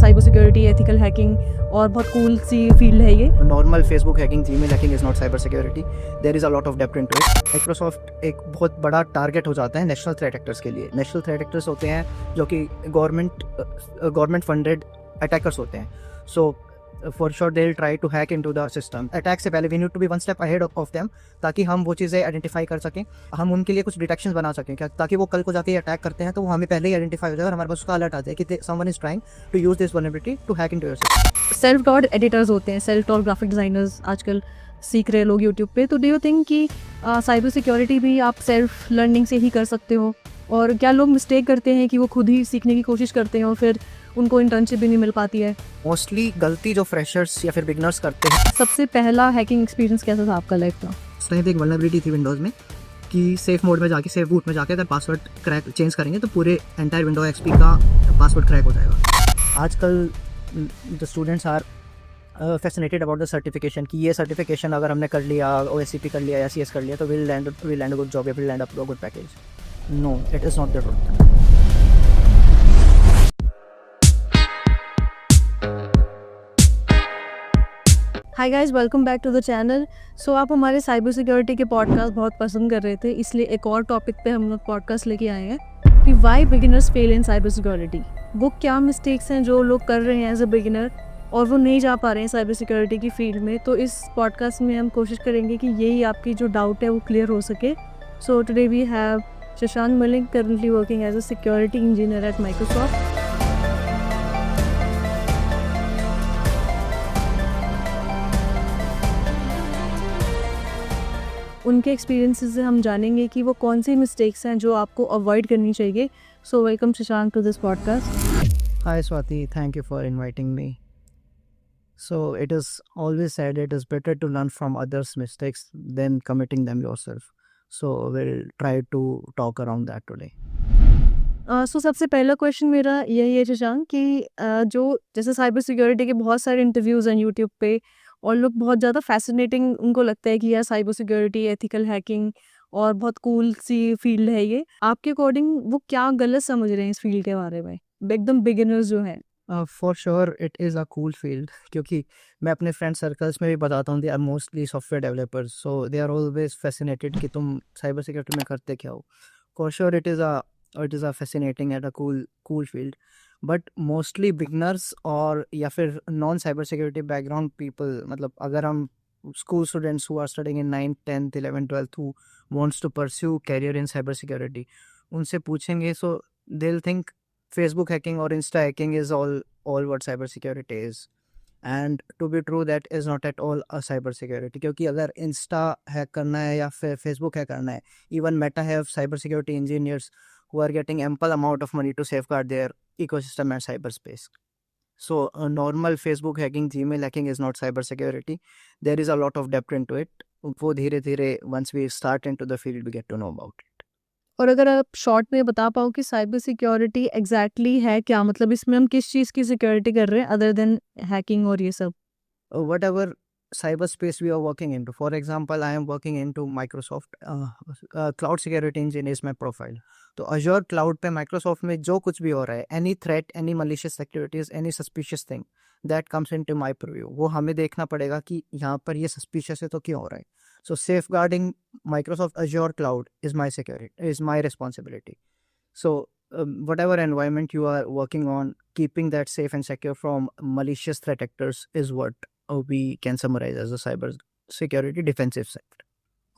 Cyber security, ethical hacking और बहुत cool सी field है ये। Normal Facebook hacking, Gmail hacking is not cyber security, there is a lot of depth into it. Microsoft एक बहुत बड़ा target हो जाता है नेशनल थ्रेट एक्टर्स के लिए। नेशनल थ्रेट एक्टर्स होते हैं जो कि गवर्नमेंट फंडेड अटैकर्स होते हैं। So for sure they will try to hack into the system. Attack से पहले we need to be one step ahead of them, ताकि हम वो चीज़ें आइडेंटिफाई कर सकें, हम उनके लिए कुछ डिटेक्शन बना सकें, क्या ताकि वो कल को जाके अटैक करते हैं तो वो हमें पहले ही आइडेंटिफाई हो जाए और हमारे पास उसका अलर्ट आ जाए कि someone is trying to use this vulnerability to hack into your system. Self taught editors होते हैं, सेल्फ टॉट ग्राफिक डिज़ाइनर्स आजकल सीख रहे लोग यूट्यूब पे। तो डू यू थिंक कि साइबर सिक्योरिटी भी आप सेल्फ लर्निंग से ही कर सकते हो? और क्या लोग मिस्टेक करते हैं कि वो खुद ही सीखने की कोशिश करते हैं और फिर उनको इंटर्नशिप भी नहीं मिल पाती है? मोस्टली गलती जो फ्रेशर्स या फिर बिगनर्स करते हैं। सबसे पहला हैकिंग एक्सपीरियंस कैसा था आपका लाइफ का? उस टाइम पे एक वल्नरेबिलिटी थी विंडोज़ में कि सेफ मोड में जाके, सेफ बूट में जाके अगर पासवर्ड क्रैक चेंज करेंगे तो पूरे एंटायर विंडो एक्सपी का पासवर्ड क्रैक हो जाएगा। आजकल the students are fascinated about the certification कि ये सर्टिफिकेशन अगर हमने कर लिया, OSCP कर लिया या CS कर लिया तो will land a good job या will land up a good package. No, it is not the truth. Hi guys, welcome back to the channel. So आप हमारे साइबर सिक्योरिटी के पॉडकास्ट बहुत पसंद कर रहे थे, इसलिए एक और टॉपिक पे हम लोग पॉडकास्ट लेके आए हैं कि वाई बिगिनर्स फेल इन साइबर सिक्योरिटी। वो क्या मिस्टेक्स हैं जो लोग कर रहे हैं एज अ बिगिनर और वो नहीं जा पा रहे हैं साइबर सिक्योरिटी की फील्ड में। तो इस पॉडकास्ट में हम कोशिश करेंगे कि यही आपकी जो डाउट है वो क्लियर हो सके। So today we have Shashank Malik, currently working as a security engineer at Microsoft. उनके एक्सपीरियंसेस से हम जानेंगे कि वो कौन सी मिस्टेक्स हैं जो आपको अवॉइड करनी चाहिए। So welcome Shashank to this podcast. Hi Swati, thank you for inviting me. So it is always said it is better to learn from others' mistakes than committing them yourself. So we'll try to talk around that today. सो सबसे पहला question मेरा यही है शशांक कि जो जैसे cyber security के बहुत सारे इंटरव्यूज़ हैं यूट्यूब पे और लोग बहुत ज़्यादा फैसिनेटिंग उनको लगता है कि यार साइबर सिक्योरिटी, एथिकल हैकिंग और बहुत कूल सी फील्ड है ये। आपके अकॉर्डिंग वो क्या गलत समझ रहे हैं इस फील्ड के बारे में, एकदम बिगिनर्स जो हैं? For sure it is a cool field क्योंकि मैं अपने फ्रेंड सर्कल्स में भी बताता हूँ, they are mostly software developers, so they are always fascinated कि तुम साइबर सिक्योरिटी में करते क्या हो। For sure it is a fascinating and a cool field, but mostly beginners और या फिर non cyber security background people, मतलब अगर हम school students who are studying in 9th 10th 11th 12th who wants to pursue career in cyber security, उनसे पूछेंगे so they'll think Facebook hacking or Insta hacking is all what cyber security is, and to be true that is not at all a cyber security क्योंकि अगर Insta hack करना है या फिर Facebook hack करना है, even Meta have cyber security engineers who are getting ample amount of money to safeguard their ecosystem and cyberspace. So normal Facebook hacking, Gmail hacking is not cyber security. There is a lot of depth into it. वो धीरे धीरे once we start into the field we get to know about it. और अगर आप short में बता पाओ कि साइबर सिक्योरिटी एग्जैक्टली है क्या, मतलब इसमें हम किस चीज़ की सिक्योरिटी कर रहे हैं अदर देन हैकिंग और ये सब? Whatever cyberspace we are working into, for example I am working into Microsoft cloud security engineer is my profile. तो Azure cloud पे Microsoft में जो कुछ भी हो रहा है, any threat, any malicious activities, any suspicious thing that comes into my purview, वो हमें देखना पड़ेगा कि यहाँ पर ये suspicious है तो क्यों हो रहा है। So safeguarding Microsoft Azure cloud is my security, is my responsibility. So whatever environment you are working on, keeping that safe and secure from malicious threat actors is what we can summarize as a cyber security defensive sector.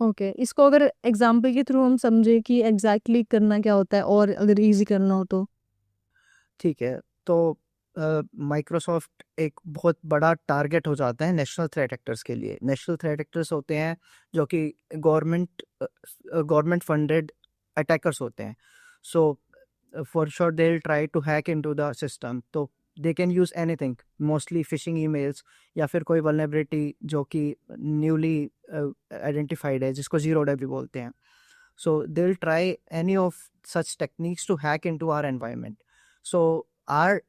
Okay, इसको अगर example के through हम समझे कि exactly करना क्या होता है और अगर इजी करना हो तो? ठीक है, तो माइक्रोसॉफ्ट एक बहुत बड़ा टारगेट हो जाता है नेशनल थ्रेट एक्टर्स के लिए। नेशनल थ्रेट एक्टर्स होते हैं जो कि गवर्नमेंट फंडेड अटैकर्स होते हैं। So for sure they will try to hack into the system, तो they can use anything, mostly phishing emails या फिर कोई वल्नरेबिलिटी जो कि न्यूली आइडेंटिफाइड है, जिसको जीरो डे भी बोलते हैं। So they will try any of such techniques to hack into our environment. So our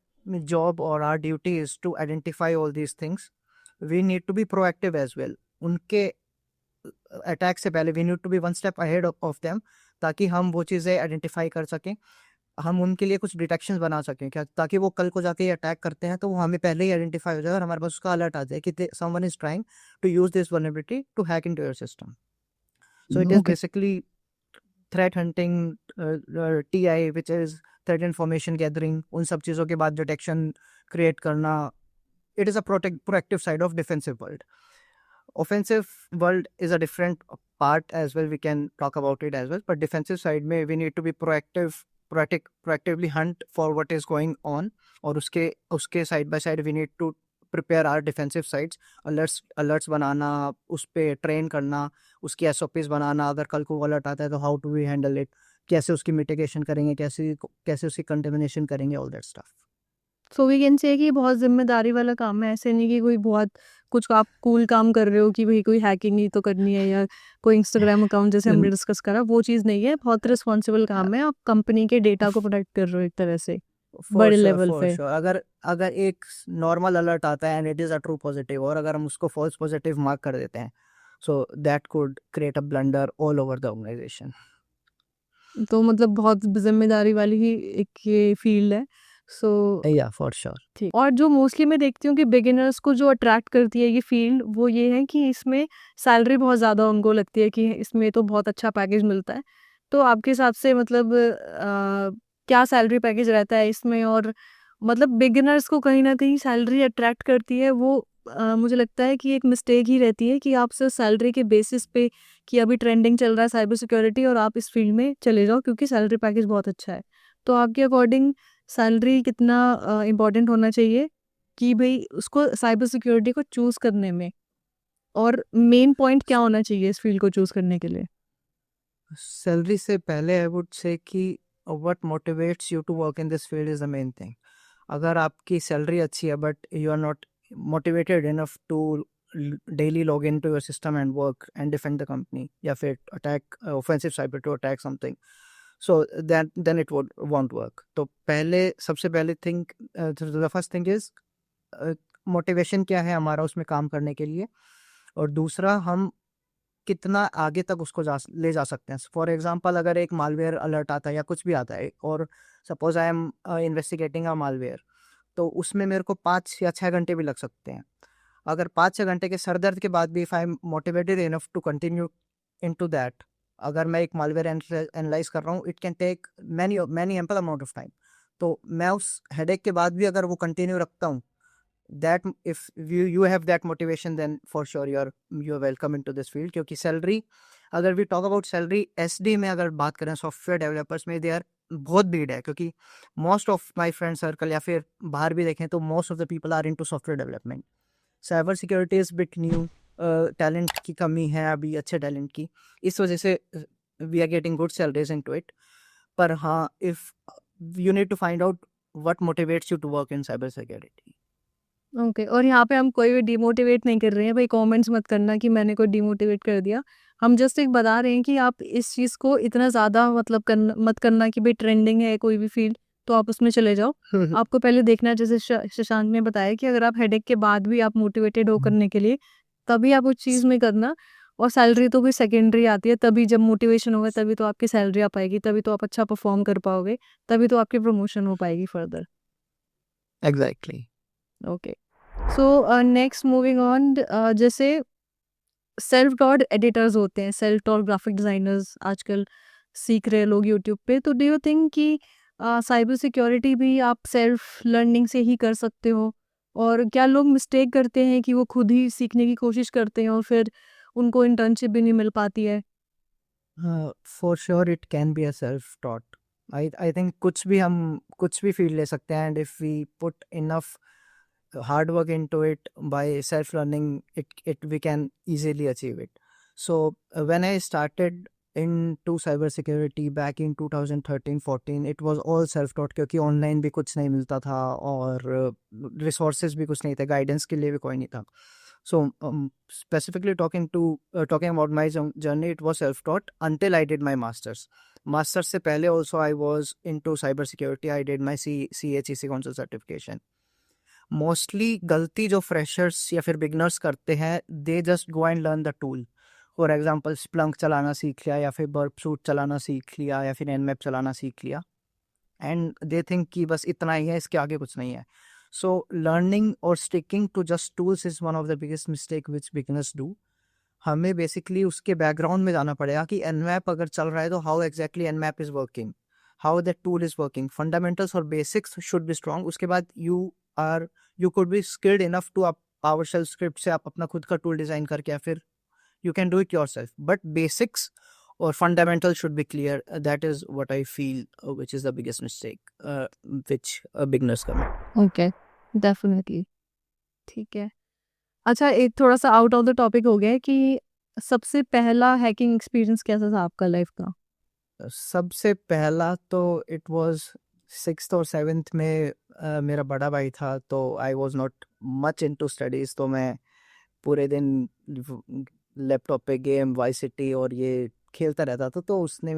job or our duty is to identify all these things. We need to be proactive as well. उनके attack से पहले we need to be one step ahead of them, ताकि हम वो चीज़ें identify कर सकें, हम उनके लिए कुछ डिटेक्शंस बना सकें क्या, ताकि वो कल को जाके अटैक करते हैं तो वो हमें पहले ही आइडेंटिफाई हो जाए और हमारे पास उसका अलर्ट आ जाए कि someone is trying to use this vulnerability to hack into your system. So it is Okay. basically threat hunting, TI, which is threat information gathering. उन सब चीज़ों के बाद डिटेक्शन क्रिएट करना. It is a proactive side of defensive world. Offensive world is a different part as well. We can talk about it as well. But defensive side में we need to be proactively hunt for what is going on. और उसके side by side we need to prepare our defensive sides. alerts बनाना, उस पे train करना, उसकी SOPs बनाना. अगर कल को अलर्ट आता है तो how do we handle it, कैसे उसकी mitigation करेंगे, कैसे उसकी contamination करेंगे, all that stuff. So we can say कि बहुत जिम्मेदारी वाला काम है, ऐसे नहीं कि कोई बहुत कुछ आप कूल काम कर रहे हो कि भाई कोई हैकिंग ही तो करनी है या कोई इंस्टाग्राम अकाउंट जैसे हमने डिस्कस करा, वो चीज़ नहीं है. बहुत रिस्पॉन्सिबल काम है, आप कंपनी के डेटा को प्रोटेक्ट कर रहे हो एक तरह से बड़े लेवल पे. अगर एक नॉर्मल अलर्ट आता है and it is a true positive और अगर हम उसको फॉल्स पॉजिटिव मार्क कर देते हैं, so that could create a blunder all over the organization. तो मतलब बहुत जिम्मेदारी वाली ही एक ये फील्ड है. सो या फॉर श्योर. ठीक. और जो मोस्टली मैं देखती हूँ कि बिगिनर्स को जो अट्रैक्ट करती है ये फील्ड, वो ये है कि इसमें सैलरी बहुत ज़्यादा उनको लगती है कि इसमें तो बहुत अच्छा पैकेज मिलता है. तो आपके हिसाब से मतलब क्या सैलरी पैकेज रहता है इसमें, और मतलब बिगिनर्स को कहीं ना कहीं सैलरी अट्रैक्ट करती है, वो मुझे लगता है कि एक मिस्टेक ही रहती है कि आप सिर्फ सैलरी के बेसिस पे कि अभी ट्रेंडिंग चल रहा है साइबर सिक्योरिटी और आप इस फील्ड में चले जाओ क्योंकि सैलरी पैकेज बहुत अच्छा है. तो आपके अकॉर्डिंग सैलरी कितना इम्पोर्टेंट होना चाहिए कि भाई उसको साइबर सिक्योरिटी को चूज़ करने में, और मेन पॉइंट क्या होना चाहिए इस फील्ड को चूज़ करने के लिए? सैलरी से पहले आई वुड से कि what motivates you to work in this field is the main thing. अगर आपकी सैलरी अच्छी है but you are not motivated enough to daily log in to your system and work and defend the company या फिर attack offensive cyber to attack something, so then it won't work. तो सबसे पहले the first thing is motivation क्या है हमारा उसमें काम करने के लिए, और दूसरा हम कितना आगे तक उसको ले जा सकते हैं. फॉर एग्जांपल अगर एक मालवेयर अलर्ट आता है या कुछ भी आता है और suppose I am investigating a malware, तो उसमें मेरे को 5 या 6 घंटे भी लग सकते हैं. अगर 5-6 घंटे के सर दर्द के बाद भी if I am motivated enough to continue into that, अगर मैं एक मालवेयर एनालाइज कर रहा हूँ, it can take many ample amount of time. तो मैं उस हेडेक के बाद भी अगर वो कंटिन्यू रखता हूँ, that if you have that motivation, then for sure you're welcome into this field. क्योंकि सैलरी, अगर we talk about salary SD में अगर बात करें सॉफ्टवेयर डेवलपर्स में, दे आर बहुत भीड़ है. क्योंकि most of my friend circle या फिर बाहर भी देखें तो most of the people are into software development. Cyber security is bit new. Talent की कमी है अभी, अच्छे टैलेंट की, इस वजह से we are getting good salaries into it. पर हाँ, if you need to find out what motivates you to work in cyber security. Okay. और यहाँ पे हम कोई भी डिमोटिवेट नहीं कर रहे हैं भाई, कमेंट्स मत करना कि मैंने कोई डिमोटिवेट कर दिया. हम जस्ट एक बता रहे हैं कि आप इस चीज़ को इतना ज़्यादा मतलब मत करना कि भाई ट्रेंडिंग है कोई भी फील्ड तो आप उसमें चले जाओ. आपको पहले देखना है, जैसे शशांक ने बताया कि अगर आप हेडेक के बाद भी आप मोटिवेटेड हो करने के लिए, तभी आप उस चीज़ में करना. और सैलरी तो भी सेकेंडरी आती है, तभी जब मोटिवेशन होगा तभी तो आपकी सैलरी आ पाएगी, तभी तो आप अच्छा परफॉर्म कर पाओगे, तभी तो आपकी प्रमोशन हो पाएगी further. Exactly. Okay. So next moving on, जैसे सेल्फ टॉट एडिटर्स होते हैं, सेल्फ टॉट ग्राफिक डिज़ाइनर्स आजकल सीख रहे हैं लोग यूट्यूब पे. तो डू यू थिंक कि साइबर सिक्योरिटी भी आप सेल्फ लर्निंग से ही कर सकते हो, और क्या लोग मिस्टेक करते हैं कि वो खुद ही सीखने की कोशिश करते हैं और फिर उनको इंटर्नशिप भी नहीं मिल पाती है? For sure it can be a self taught. I think कुछ भी फील्ड ले सकते हैं, and if we put enough hard work into it by self learning, it we can easily achieve it. So when I started into cyber security back in 2013-14, it was all self taught, क्योंकि online भी कुछ नहीं मिलता था और resources भी कुछ नहीं थे, गाइडेंस के लिए भी कोई नहीं था. So specifically talking about my journey, it was self taught until I did my masters से पहले also I was into cyber security. I did my CHEC council certification. Mostly गलती जो फ्रेशर्स या फिर बिगनर्स करते हैं, they just go and learn the tool. For example Splunk चलाना सीख लिया, या फिर बर्प सूट चलाना सीख लिया, या फिर एनमैप चलाना सीख लिया, एंड दे थिंक कि बस इतना ही है, इसके आगे कुछ नहीं है. सो लर्निंग और sticking to just tools is one of the biggest mistake which beginners do. हमें बेसिकली उसके बैकग्राउंड में जाना पड़ेगा कि nmap अगर चल रहा है तो how exactly nmap is working, how that tool is working. Fundamentals और बेसिक्स शुड बी स्ट्रांग. उसके बाद you could be skilled enough to आप पावरशेल स्क्रिप्ट से आप अपना खुद का टूल डिजाइन करके या फिर you can do it yourself, but basics or fundamentals should be clear. That is what I feel, which is the biggest mistake which beginners commit. Okay, definitely, ठीक है. अच्छा, एक थोड़ा सा आउट ऑफ द टॉपिक हो गया है कि सबसे पहला हैकिंग एक्सपीरियंस कैसा था आपका लाइफ का? सबसे पहला तो इट वाज 6th और 7th में मेरा बड़ा भाई था, तो I was not much into studies. तो मैं पूरे दिन लैपटॉप पे गेम वाई सिटी और ये खेलता रहता था. तो उसने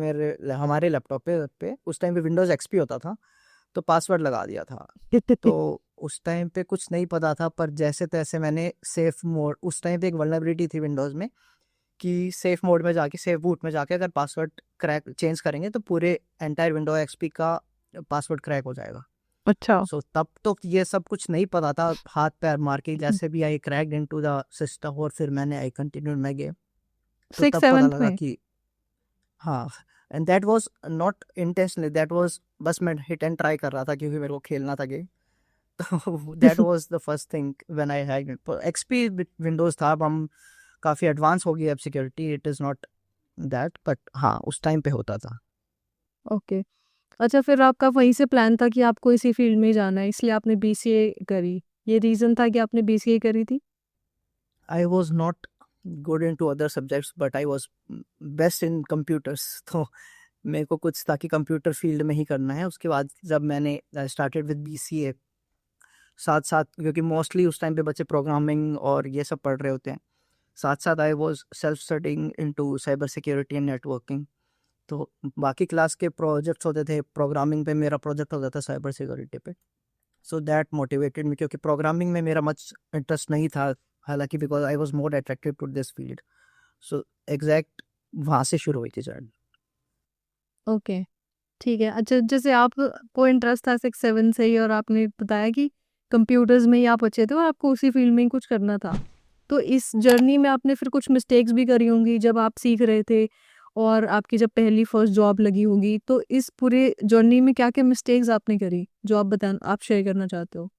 हमारे लैपटॉप पे उस टाइम पे विंडोज एक्सपी होता था, तो पासवर्ड लगा दिया था. तो उस टाइम पे कुछ नहीं पता था, पर जैसे तैसे मैंने सेफ मोड, उस टाइम पे एक वल्नरेबिलिटी थी विंडोज में कि सेफ मोड में जाके, सेफ बूट में जाके अगर पासवर्ड क्रैक चेंज करेंगे तो पूरे एंटायर विंडो एक्सपी का पासवर्ड क्रैक हो जाएगा. अच्छा, सो तब तो ये सब कुछ नहीं पता था. हाथ पैर मार के जैसे भी आई क्रैक्ड इनटू द सिस्टम और फिर मैंने आई कंटिन्यूड माय गेम. तो 6th तब पता 7th लगा में? कि हाँ, and that was not intentionally, that was बस मैं हिट एंड ट्राई कर रहा था क्योंकि मेरे को खेलना था गेम. तो that was the first thing when I had XP Windows था. अब हम काफ़ी एडवांस हो गई अब security, it is not that, but हाँ उस टाइम पे होता था. ओके. अच्छा, फिर आपका वहीं से प्लान था कि आपको इसी फील्ड में ही जाना है, इसलिए आपने बीसीए करी? ये रीज़न था कि आपने बीसीए करी थी? I was not good in to other subjects but I was best in computers. तो मेरे को कुछ था कि कंप्यूटर फील्ड में ही करना है. उसके बाद जब मैंने स्टार्टेड विद BCA, साथ साथ क्योंकि मोस्टली उस टाइम पे बच्चे प्रोग्रामिंग और ये सब पढ़ रहे होते हैं, साथ साथ I was self studying into cyber security and networking. तो बाकी क्लास के प्रोजेक्ट्स होते थे, प्रोग्रामिंग पे मेरा प्रोजेक्ट होता था साइबर सिक्योरिटी पे. सो दैट मोटिवेटेड मी, क्योंकि प्रोग्रामिंग में मेरा मच इंटरेस्ट नहीं था हालांकि, because I was more attracted to this field. So exact वहाँ से शुरू हुई थी जर्नी. ओके, ठीक है. अच्छा, जैसे आपको इंटरेस्ट था 6 7 से ही और आपने बताया कि कंप्यूटर्स में ही आप अच्छे थे और आपको उसी फील्ड में ही कुछ करना था, तो इस जर्नी में आपने फिर कुछ मिस्टेक्स भी करी होंगी जब आप सीख रहे थे और आपकी जब पहली फर्स्ट जॉब लगी होगी, तो इस पूरे जर्नी में क्या क्या मिस्टेक्स आपने करी जो आप शेयर करना चाहते हो?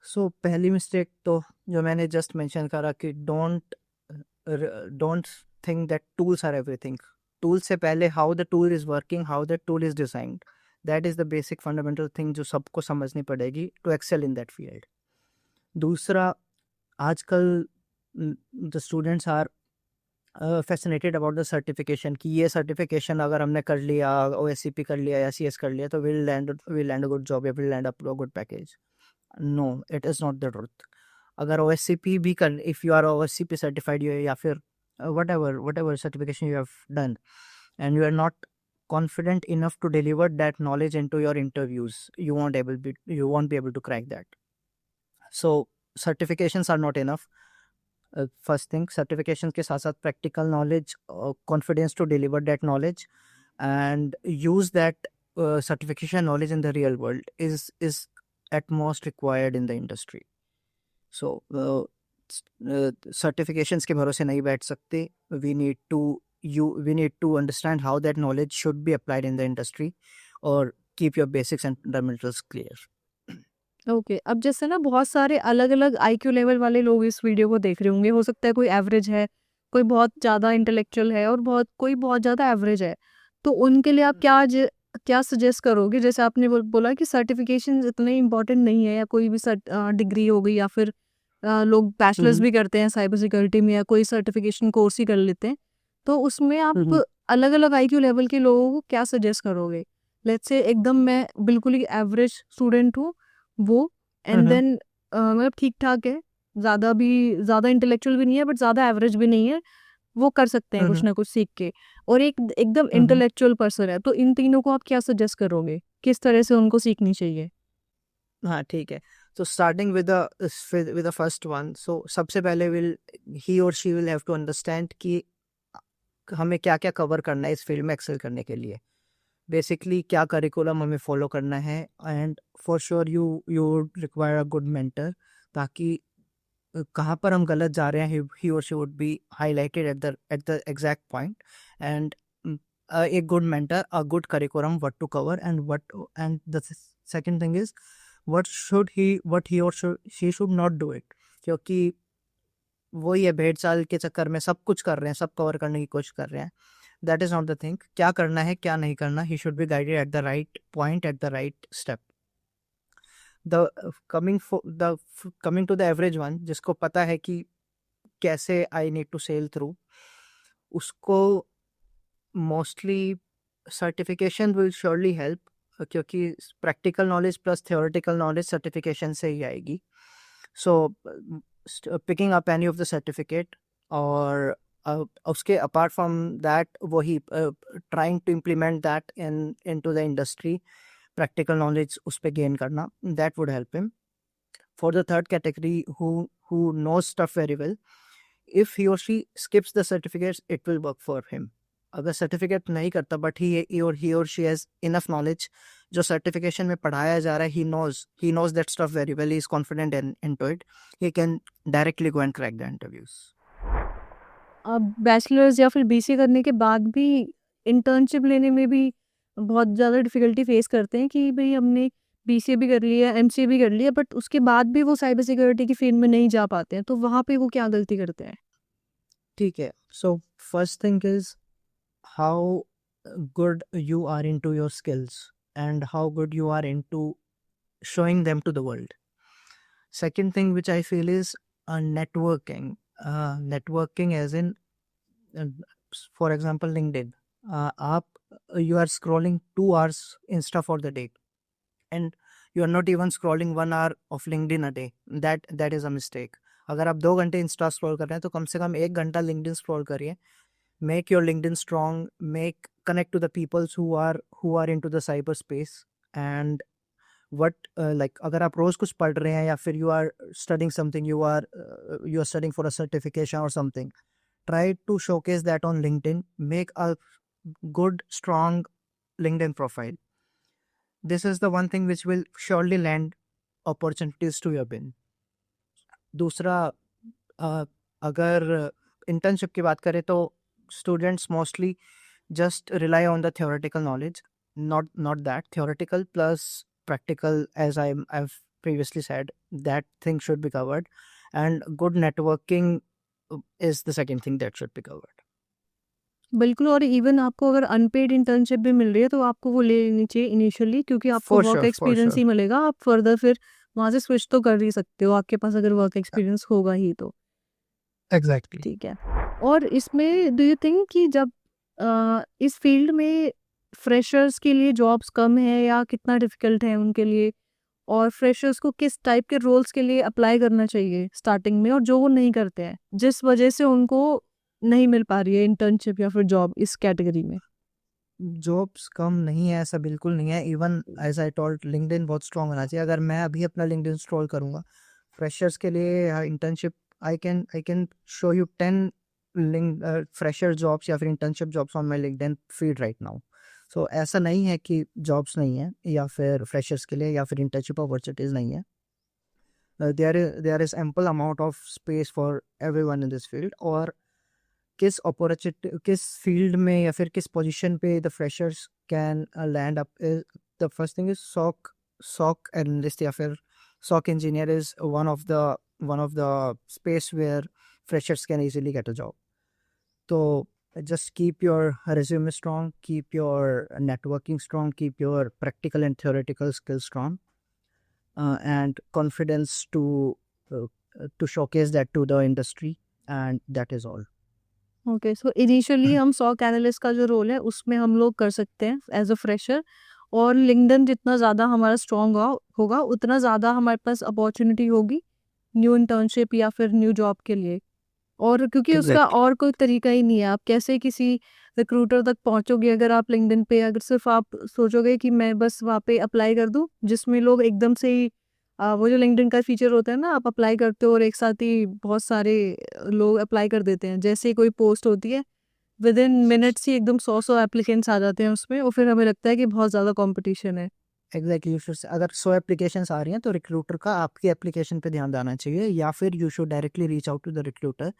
सो पहली मिस्टेक तो जो मैंने जस्ट मेंशन करा कि don't think that tools are everything. Tool से पहले how the tool is working, how the tool is designed, that is the basic fundamental thing जो सबको समझनी पड़ेगी to excel in that field. दूसरा, आजकल the students are fascinated about the certification कि ये सर्टिफिकेशन अगर हमने कर लिया, OSCP कर लिया या CS कर लिया तो will land a good job या will land a good package. No, it is not the truth. अगर OSCP भी कर, if you are OSCP certified या फिर whatever certification you have done and you are not confident enough to deliver that knowledge into your interviews, you won't be able to crack that. So certifications are not enough. First thing, certification के साथ साथ practical knowledge, confidence to deliver that knowledge and use that certification knowledge in the real world is at most required in the industry. So certifications के भरोसे नहीं बैठ सकते. We need to understand how that knowledge should be applied in the industry और keep your basics and fundamentals clear. Okay, अब जैसे ना बहुत सारे अलग-अलग आईक्यू लेवल वाले लोग इस वीडियो को देख रहे होंगे। हो सकता है कोई एवरेज है, कोई बहुत ज़्यादा इंटेलेक्चुअल है और कोई बहुत ज़्यादा एवरेज है। तो उनके लिए आप क्या सजेस्ट करोगे? जैसे आपने बोला कि सर्टिफिकेशन इतने इम्पोर्टेंट नहीं है या कोई भी डिग्री हो गई या फिर लोग बैचलर्स भी करते हैं साइबर सिक्योरिटी में या कोई सर्टिफिकेशन कोर्स ही कर लेते हैं। तो उसमें आप अलग-अलग आईक्यू लेवल के लोगों को क्या सजेस्ट करोगे? लेट्स से एकदम मैं बिल्कुल ही एवरेज स्टूडेंट हूँ, वो एंड देन मतलब ठीक-ठाक है, ज़्यादा इंटेलेक्चुअल भी नहीं है बट ज़्यादा एवरेज भी नहीं है, वो कर सकते हैं कुछ ना कुछ सीख के, और एक एकदम इंटेलेक्चुअल पर्सन है, तो इन तीनों को आप क्या सजेस्ट करोगे? किस तरह से उनको सीखनी चाहिए? हाँ ठीक है. तो starting with the first one, so सबसे पहले ही और she will have to understand कि हमें क्या क्या कवर करना है इस फील्ड में एक्सेल करने के लिए. बेसिकली क्या करिकुलम हमें फॉलो करना है, and for sure you require a good mentor, ताकि कहाँ पर हम गलत जा रहे हैं ही और she would be highlighted at the exact point, and a good mentor, a good curriculum, what to cover, and the second thing is what he or she should not do it. क्योंकि वो ये भेड़ चाल के चक्कर में सब कुछ कर रहे हैं, सब कवर करने की कोशिश कर रहे हैं. That is not the thing. क्या करना है क्या नहीं करना, he should be guided at the right point, at the right step. The coming to the average one, जिसको पता है कि कैसे I need to sail through, उसको mostly certification will surely help, क्योंकि practical knowledge plus theoretical knowledge certification से ही आएगी. So picking up any of the certificate, और उसके अपार्ट फ्रॉम दैट वही trying to implement that into the industry, practical knowledge उस पर गेन करना, that would help him. For the third category who knows stuff very well, if he or she skips the certificates, it will work for him. अगर certificate नहीं करता but he or she has enough knowledge, जो certification में पढ़ाया जा रहा है, he knows that stuff very well, he is confident into it, he can directly go and crack the interviews. अब बैचलर्स या फिर बीसी करने के बाद भी इंटर्नशिप लेने में भी बहुत ज़्यादा डिफ़िकल्टी फेस करते हैं कि भाई हमने बीसीए भी कर लिया, एमसीए भी कर लिया, बट उसके बाद भी वो साइबर सिक्योरिटी की फील्ड में नहीं जा पाते हैं, तो वहाँ पे वो क्या गलती करते हैं? ठीक है. So first thing is how good you are into your skills and how good you are into showing them to the world. Second thing which I feel is networking. Networking as in, uh, for example, LinkedIn. You are scrolling 2 hours Insta for the day, and you are not even scrolling 1 hour of LinkedIn a day. That is a mistake. अगर आप 2 घंटे Insta scroll कर रहे हैं तो कम से कम 1 घंटा LinkedIn scroll करिए. Make your LinkedIn strong, connect to the people who are into the cyberspace, and like अगर आप रोज कुछ पढ़ रहे हैं या फिर you are studying something, you are studying for a certification or something, try to showcase that on LinkedIn. Make a good strong LinkedIn profile. This is the one thing which will surely land opportunities to your bin. दूसरा, अगर internship की बात करें तो students mostly just rely on the theoretical knowledge. Not that. Theoretical plus practical, as I've previously said, that thing should be covered, and good networking is the second thing that should be covered. बिल्कुल, और even आपको अगर unpaid internship भी मिल रही है तो आपको वो ले लेनी चाहिए इनिशियली, क्योंकि आपको For work sure, for experience sure. ही मिलेगा. आप फर्दर फिर वहाँ से स्विच तो कर ही सकते हो आपके पास अगर वर्क एक्सपीरियंस होगा ही तो. Exactly. ठीक है. और इसमें डू यू थिंक कि जब इस फील्ड में फ्रेशर्स के लिए जॉब्स कम है या कितना डिफिकल्ट है उनके लिए, और फ्रेशर्स को किस टाइप के रोल्स के लिए अप्लाई करना चाहिए स्टार्टिंग में, और जो वो नहीं करते हैं जिस वजह से उनको नहीं मिल पा रही है इंटर्नशिप या फिर जॉब इस कैटेगरी में? जॉब्स कम नहीं है, ऐसा बिल्कुल नहीं है. Even as I told, LinkedIn बहुत स्ट्रांग होना चाहिए. अगर मैं अभी अपना लिंक्डइन स्क्रॉल करूंगा फ्रेशर्स के लिए internship, I can show you 10 fresher jobs या फिर internship jobs on my LinkedIn feed right now. So ऐसा नहीं है कि जॉब्स नहीं है या फिर फ्रेशर्स के लिए या फिर इंटर्नशिप अपॉर्चुनिटीज नहीं है. There is ample amount of space for everyone in this field. और किस अपॉर्चुनिटी, किस फील्ड में या फिर किस पोजीशन पे the freshers can land up, the first thing is SOC analyst या फिर SOC engineer is one of the space where freshers can easily get a job. So just keep your resume strong, keep your networking strong, keep your practical and theoretical skills strong, and confidence to showcase that to the industry, and that is all. Okay, so initially हम SOC analyst का जो role है उसमें हम लोग कर सकते हैं एज अ फ्रेशर, और लिंक्डइन जितना ज़्यादा हमारा स्ट्रॉन्ग होगा उतना ज़्यादा हमारे पास अपॉर्चुनिटी होगी न्यू इंटर्नशिप या फिर न्यू जॉब के लिए. और क्योंकि उसका Exactly. और कोई तरीका ही नहीं है, आप कैसे किसी रिक्रूटर तक पहुंचोगे अगर आप लिंक्डइन पे, अगर सिर्फ आप सोचोगे कि मैं बस वहाँ पे अप्लाई कर दूं, जिसमें लोग एकदम से ही वो जो लिंक्डइन का फीचर होता है ना, आप अप्लाई करते हो और एक साथ ही बहुत सारे लोग अप्लाई कर देते हैं. जैसे ही कोई पोस्ट होती है विद इन मिनट्स ही एकदम 100 एप्लीकेंट्स आ जाते हैं उसमें, और फिर हमें लगता है कि बहुत ज़्यादा कंपटीशन है। एग्जैक्टली, यू शुड, अगर 100 एप्लीकेशंस आ रही हैं तो रिक्रूटर का आपकी एप्लीकेशन पे ध्यान देना चाहिए, या फिर you should directly reach out to the recruiter,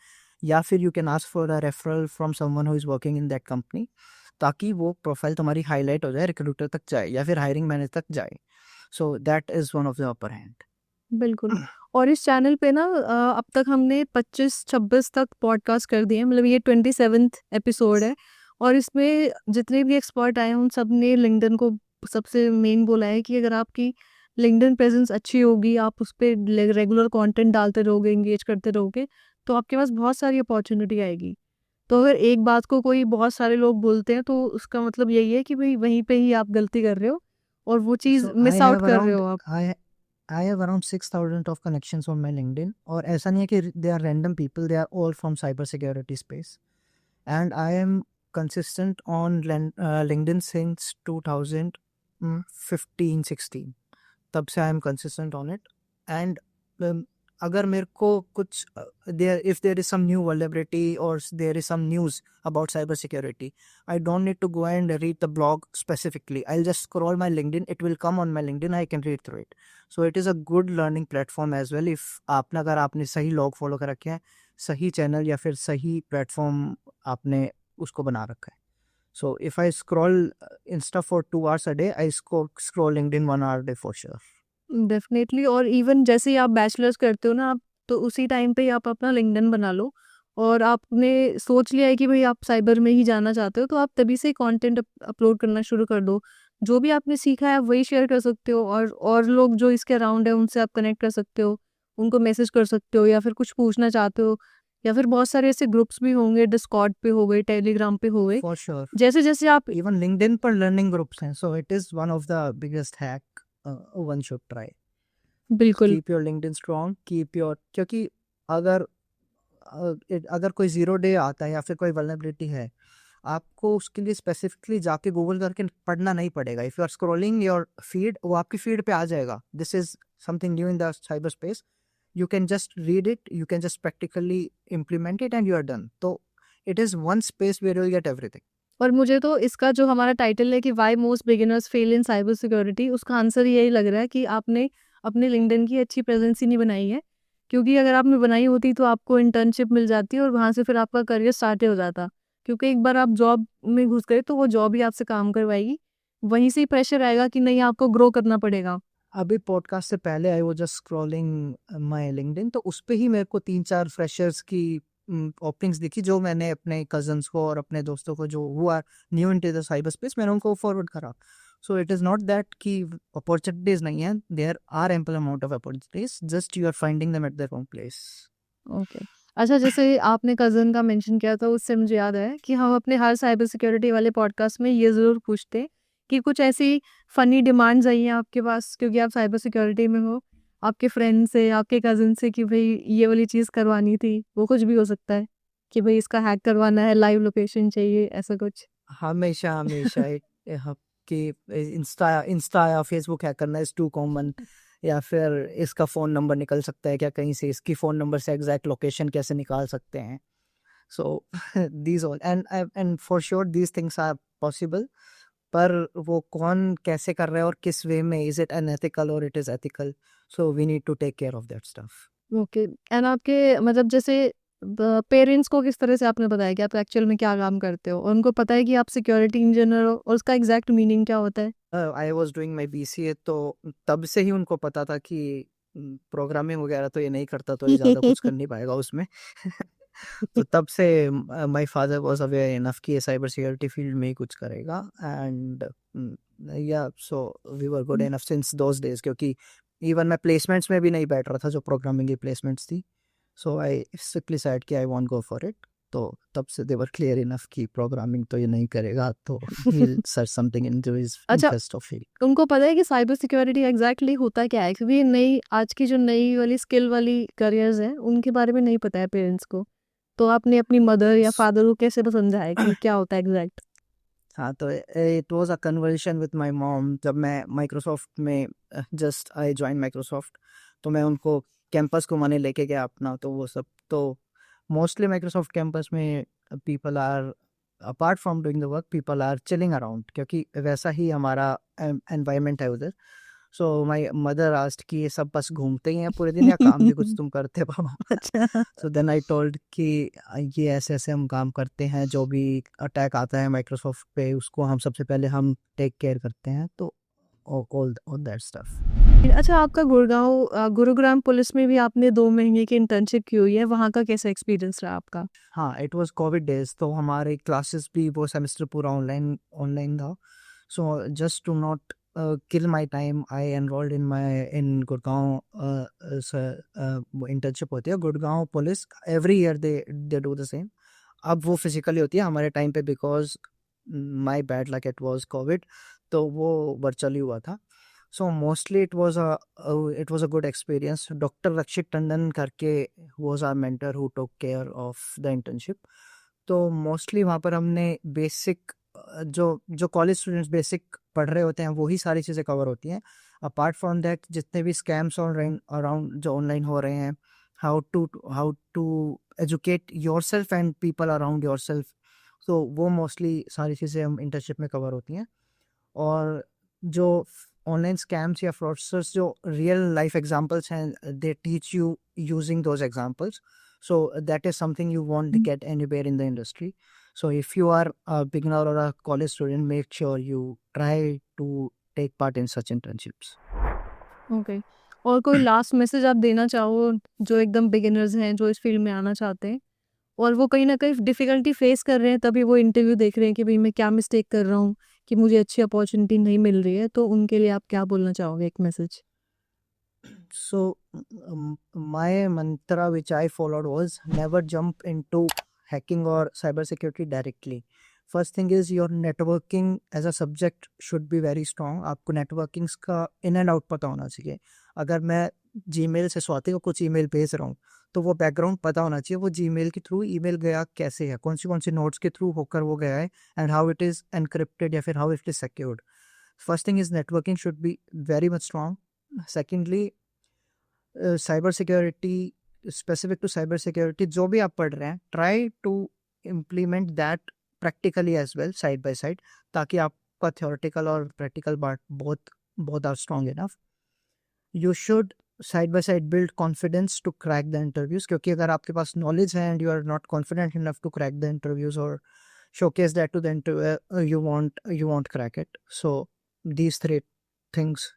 या फिर you can ask for a referral from someone who is working in that company, ताकि वो प्रोफाइल तुम्हारी हाईलाइट हो जाए, रिक्रूटर तक जाए या फिर हायरिंग मैनेजर तक जाए। So that is one of the upper hand. बिल्कुल। और इस चैनल पे ना अब तक हमने 25-26 तक पॉडकास्ट कर दिए हैं, मतलब ये 27th एपिसोड है। और इसमें जितने भी एक्सपर्ट आए हैं उन सब ने लिंक्डइन को सबसे मेन बोला है कि अगर आपकी लिंक्डइन प्रेजेंस अच्छी होगी, आप उस पर रेगुलर कंटेंट डालते रहोगे, एंगेज करते रहोगे, तो आपके पास बहुत सारी अपॉर्चुनिटी आएगी। तो अगर एक बात को कोई बहुत सारे लोग बोलते हैं तो उसका मतलब यही है कि भाई वहीं पे ही आप गलती कर रहे हो और वो चीज़ So मिस आउट कर रहे हो आप। I have around 6,000 of connections on my LinkedIn, और ऐसा नहीं है कि they are random people, they are all from cyber security space, and I am consistent on LinkedIn since 2015-16, तब से I am consistent on it. And अगर मेरे को कुछ there if there is some new vulnerability और there is some news about cyber security, I don't need to go and read the blog specifically, I just scroll my LinkedIn, it will come on my LinkedIn, I can read through it. So it is a good learning platform as well, if आपने अगर आपने सही log follow कर रखे हैं, सही channel या फिर सही प्लेटफॉर्म आपने उसको बना रखा है। So if I scroll Insta for 2 hours a day, I scroll LinkedIn 1 hour a day for sure. Definitely. और इवन जैसे ही आप बैचलर्स करते हो ना, आप तो उसी टाइम पे ही आप अपना लिंक्डइन बना लो, और आपने सोच लिया है कि भाई आप साइबर में ही जाना चाहते हो, तो आप तभी से कंटेंट अपलोड करना शुरू कर दो। जो भी आपने सीखा है आप वही शेयर कर सकते हो, और लोग जो इसके अराउंड है उनसे आप कनेक्ट कर सकते हो, उनको मैसेज कर सकते हो, या फिर कुछ पूछना चाहते हो, या फिर बहुत सारे ऐसे ग्रुप्स भी होंगे, डिस्कॉर्ड पे हो गए, टेलीग्राम पे हो गए, For sure. जैसे जैसे आप। Even LinkedIn पर learning groups हैं, so it is one of the biggest hack one should try. बिल्कुल। Keep your LinkedIn strong, keep your, क्योंकि अगर अगर कोई जीरो डे आता है या फिर कोई वल्नरेबिलिटी है, आपको उसके लिए स्पेसिफिकली जाके गूगल करके पढ़ना नहीं पड़ेगा। If you are scrolling your feed, वो आपकी फीड पे आ जाएगा। This is something new in the cyber space, you can just read it, you can just practically implement it, and you are done. So it is one space where you'll get everything. और मुझे तो इसका जो हमारा title है कि why most beginners fail in cyber security, उसका answer यही लग रहा है कि आपने अपने लिंक्डइन की अच्छी प्रेजेंस ही नहीं बनाई है। क्योंकि अगर आपने बनाई होती तो आपको इंटर्नशिप मिल जाती और वहाँ से फिर आपका करियर स्टार्ट हो जाता। क्योंकि एक बार आप जॉब में घुस गए तो वो जॉब ही आपसे काम करवाएगी, वहीं से ही प्रेशर आएगा कि नहीं आपको ग्रो करना पड़ेगा। अभी पॉडकास्ट से पहले I was just scrolling my LinkedIn, तो उस पे ही मेरे को 3-4 फ्रेशर्स की ओपनिंग्स दिखी, जो मैंने अपने कजन्स को और अपने दोस्तों को जो who are new into the cyber space, मैंने उनको फॉरवर्ड करा। So it is not that कि अपॉर्चुनिटीज नहीं है, there are ample amount of opportunities, just you are finding them at the wrong place. Okay. अच्छा, जैसे आपने कज़न का मेंशन किया था, उससे मुझे याद है कि हम अपने हर साइबर सिक्योरिटी वाले पॉडकास्ट में ये ज़रूर पूछते हैं कि कुछ ऐसी फ़नी डिमांड्स आई हैं आपके पास, क्योंकि आप साइबर सिक्योरिटी में हो, आपके फ्रेंड से, आपके कज़न से, कि भाई ये वाली चीज़ करवानी थी, वो कुछ भी हो सकता है कि भाई इसका हैक करवाना है, लाइव लोकेशन चाहिए, ऐसा कुछ? हमेशा हमेशा कि इंस्टा इंस्टा या फेसबुक हैक करना इज़ टू कॉमन, या फिर इसका फ़ोन नंबर निकल सकता है क्या कहीं से, इसकी फ़ोन नंबर से एग्जैक्ट लोकेशन कैसे निकाल सकते हैं। So these all and for sure these things are possible, पर वो कौन कैसे कर रहा है और किस वे में, इज इट अनएथिकल और it is ethical, so we need to take care of that stuff. Okay. And आपके मतलब जैसे पेरेंट्स को किस तरह से आपने बताया कि आप एक्चुअल में क्या काम करते हो, और उनको पता है कि आप सिक्योरिटी इंजीनियर हो, और उसका एग्जैक्ट मीनिंग क्या होता है? I was doing my BCA, तो तब से ही उनको पता था कि प्रोग्रामिंग वगैरह तो ये नहीं करता, तो ये ज़्यादा कुछ कर नहीं पाएगा उसमें। तो तब से my father was aware enough कि ये साइबर सिक्योरिटी फील्ड में ही कुछ करेगा, एंड या so we were good enough since those days, क्योंकि इवन मैं प्लेसमेंट्स में भी नहीं बैठ रहा था जो प्रोग्रामिंग की प्लेसमेंट्स थी। सो आई स्ट्रिक्टली सेड कि I want go for it, तो तब से दे वर क्लियर इनफ कि प्रोग्रामिंग तो ये नहीं करेगा, तो he will search something into his अच्छा, इंटरेस्ट ऑफ फील्ड। उनको पता है कि साइबर सिक्योरिटी एग्जैक्टली होता क्या है? क्योंकि नई आज की जो नई वाली स्किल वाली करियर्स हैं उनके बारे में नहीं पता है पेरेंट्स को, तो आपने अपनी मदर या फादर को कैसे समझाया कि क्या होता है एग्जैक्ट? हाँ, तो it was a conversation with my mom, जब मैं माइक्रोसॉफ्ट में जस्ट आई ज्वाइन माइक्रोसॉफ्ट, तो मैं उनको कैंपस घुमाने लेके गया अपना, तो वो सब तो मोस्टली माइक्रोसॉफ्ट कैंपस में people are apart from doing the work people are chilling around, क्योंकि वैसा ही हमारा एनवायरनमेंट है उधर. सो माई मदर आस्ट कि ये सब बस घूमते ही हैं पूरे दिन या काम भी कुछ तुम करते हो? अच्छा. सो देन आई टोल्ड कि ये ऐसे ऐसे हम काम करते हैं, जो भी अटैक आता है माइक्रोसॉफ्ट पे उसको हम सबसे पहले हम टेक केयर करते हैं. तो ऑल दैट स्टफ. अच्छा, आपका गुरुग्राम पुलिस में भी आपने 2 महीने की इंटर्नशिप की हुई है, वहाँ का कैसा एक्सपीरियंस रहा आपका? हाँ, इट वाज कोविड डेज, तो हमारे क्लासेस भी वो सेमेस्टर पूरा ऑनलाइन ऑनलाइन था. So just to not kill my time I enrolled in Gurgaon. वो इंटर्नशिप होती है Gurgaon police, every year they do the same. अब वो फिजिकली होती है, हमारे टाइम पे because my bad luck it was COVID, तो वो वर्चुअली हुआ था. So mostly it was a good experience. Doctor Rakshit Tandon करके was our mentor who took care of the internship. तो मोस्टली वहाँ पर हमने बेसिक जो जो कॉलेज स्टूडेंट्स बेसिक पढ़ रहे होते हैं वही सारी चीज़ें कवर होती हैं. अपार्ट फ्रॉम दैट जितने भी स्कैम्स अराउंड जो ऑनलाइन हो रहे हैं, how to educate yourself and people around yourself, तो वो मोस्टली सारी चीज़ें हम इंटर्नशिप में कवर होती हैं. और जो ऑनलाइन स्कैम्स या फ्रॉडस्टर्स जो रियल लाइफ एग्जांपल्स हैं, they teach you using those examples. So that is something you won't get anywhere in the industry. So if you are a beginner or a college student, make sure you try to take part in such internships. Okay. और कोई last message आप देना चाहो जो एकदम beginners हैं, जो इस फील्ड में आना चाहते हैं और वो कहीं न कहीं डिफ़िकल्टी फेस कर रहे हैं, तभी वो इंटरव्यू देख रहे हैं कि भई मैं क्या मिस्टेक कर रहा हूँ कि मुझे अच्छी अपॉर्च्युनिटी नहीं मिल रही है, तो उनके लिए आप क्या बोलना चाहोगे एक message? So my mantra which I followed was never jump into hacking or cybersecurity directly. First thing is your networking as a subject should be very strong. आपको networking का in and out पता होना चाहिए. अगर मैं Gmail से स्वाति को कुछ ईमेल भेज रहा हूँ तो वो बैकग्राउंड पता होना चाहिए, वो जीमेल के थ्रू ईमेल गया कैसे है, कौन सी नोट्स के थ्रू होकर वो गया है, and how it is encrypted या फिर how it is secured. First thing is networking should be very much strong. Secondly cyber security, specific to cyber security जो भी आप पढ़ रहे हैं, try to implement that practically as well side by side, ताकि आपका थ्योरेटिकल और practical part बहुत बहुत are strong enough. You should side by side build confidence to crack the interviews, क्योंकि अगर आपके पास नॉलेज है and you are not confident enough to crack the interviews और showcase that to the interview, you won't crack it. So these three things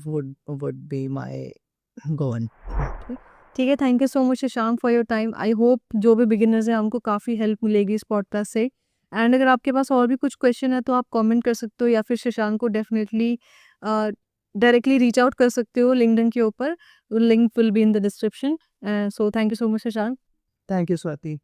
would be my goal. ठीक है, thank you so much Shashank for your time. I hope जो भी beginners हैं उनको काफ़ी help मिलेगी इस पॉडकास्ट से. एंड अगर आपके पास और भी कुछ क्वेश्चन है तो आप कमेंट कर सकते हो या फिर शशांक को डेफिनेटली डायरेक्टली रीच आउट कर सकते हो लिंक्डइन के ऊपर. Link will be in the description. So thank you so much Shashank. Thank you, Swati.